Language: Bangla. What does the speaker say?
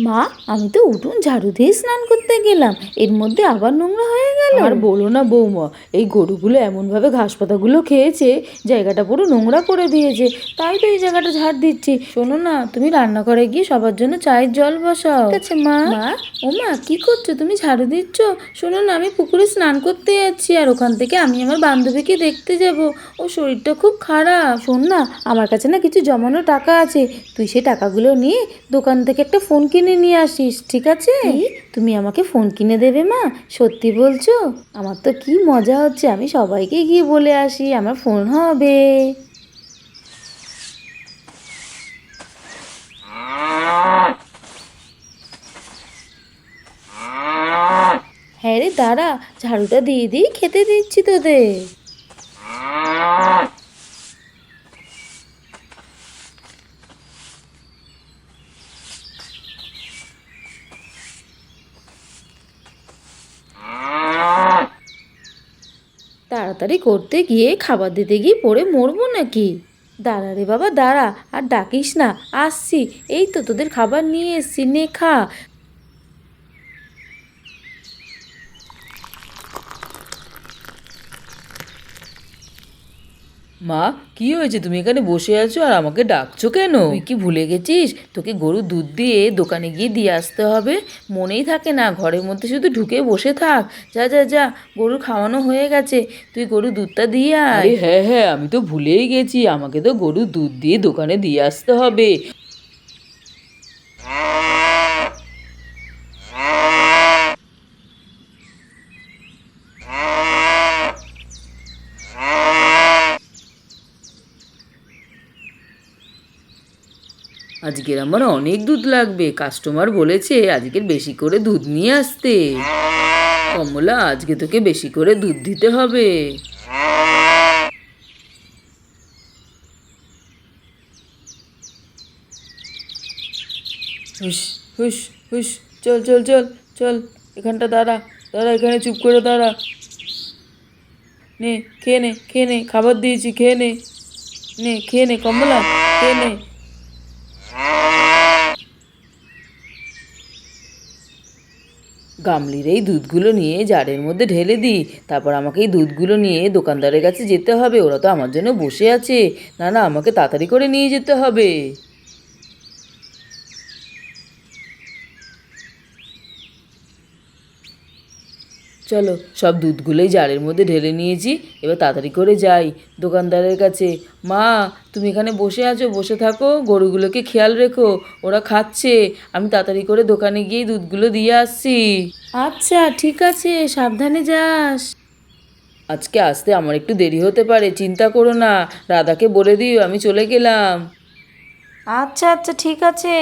মা, আমি তো উঠোন ঝাড়ু দিয়ে স্নান করতে গেলাম, এর মধ্যে আবার নোংরা হয়ে গেল। আর বলো না বৌমা, এই গরুগুলো এমনভাবে ঘাস পাতাগুলো খেয়েছে, জায়গাটা পুরো নোংরা করে দিয়েছে। তাই তো এই জায়গাটা ঝাড় দিচ্ছি। শোনো না, তুমি রান্নাঘরে গিয়ে সবার জন্য চায়ের জল বসাও। ঠিক আছে মা। মা, ও মা, কি করছো তুমি? ঝাড়ু দিচ্ছ? শোনো না, আমি পুকুরে স্নান করতে যাচ্ছি, আর ওখান থেকে আমি আমার বান্ধবীকে দেখতে যাব। ও শরীরটা খুব খারাপ। শোন না, আমার কাছে না কিছু জমানো টাকা আছে, তুই সেই টাকাগুলো নিয়ে দোকান থেকে একটা ফোন কিনে নিয়ে আসিস, ঠিক আছে? তুমি আমাকে ফোন কিনে দেবে মা? সত্যি বলছো? আমার তো কি মজা হচ্ছে, আমি সবাইকে গিয়ে বলে আসি আমার ফোন হবে। হ্যাঁ রে, দাঁড়া, ঝাড়ুটা দিয়ে দিই, খেতে দিচ্ছি তোদের। তাড়াতাড়ি করতে গিয়ে খাবার দিতে গিয়ে পড়ে মরবো নাকি? দাঁড়া রে বাবা, দাঁড়া, আর ডাকিস না, আসছি। এই তো তোদের খাবার নিয়ে এসছি, নে খা। মা, কি হয়েছে? তুমি এখানে বসে আছো আর আমাকে ডাকছো কেন? তুই কি ভুলে গেছিস তোকে গরুর দুধ দিয়ে দোকানে গিয়ে দিয়ে আসতে হবে? মনেই থাকে না, ঘরের মধ্যে শুধু ঢুকে বসে থাক। যা যা যা, গরুর খাওয়ানো হয়ে গেছে, তুই গরুর দুধটা দিয়ে আয়। হ্যাঁ হ্যাঁ, আমি তো ভুলেই গেছি, আমাকে তো গরুর দুধ দিয়ে দোকানে দিয়ে আসতে হবে। আজকের আমার অনেক দুধ লাগবে, কাস্টমার বলেছে আজকের বেশি করে দুধ নিয়ে আসতে। কমলা, আজকে তোকে বেশি করে দুধ দিতে হবে। হুস হুস হুস, চল চল চল চল, এখানটা দাঁড়া, দাঁড়া, এখানে চুপ করে দাঁড়া। নে, খেয়ে নে, খেয়ে নে, খাবার দিয়েছি, খেয়ে নে, নে খেয়ে নে কমলা, খেয়ে নে। গামলির এই দুধগুলো নিয়ে জারের মধ্যে ঢেলে দিই, তারপর আমাকে এই দুধগুলো নিয়ে দোকানদারের কাছে যেতে হবে। ওরা তো আমার জন্য বসে আছে। না না, আমাকে তাড়াতাড়ি করে নিয়ে যেতে হবে। চলো, সব দুধগুলোই জারের মধ্যে ঢেলে নিয়েছি, এবার তাড়াতাড়ি করে যাই দোকানদারের কাছে। মা, তুমি এখানে বসে আছো, বসে থাকো, গরুগুলোকে খেয়াল রেখো, ওরা খাচ্ছে। আমি তাড়াতাড়ি করে দোকানে গিয়ে দুধগুলো দিয়ে আসছি। আচ্ছা ঠিক আছে, সাবধানে যাস। আজকে আসতে আমার একটু দেরি হতে পারে, চিন্তা করো না, রাধাকে বলে দিও আমি চলে গেলাম। আচ্ছা আচ্ছা ঠিক আছে।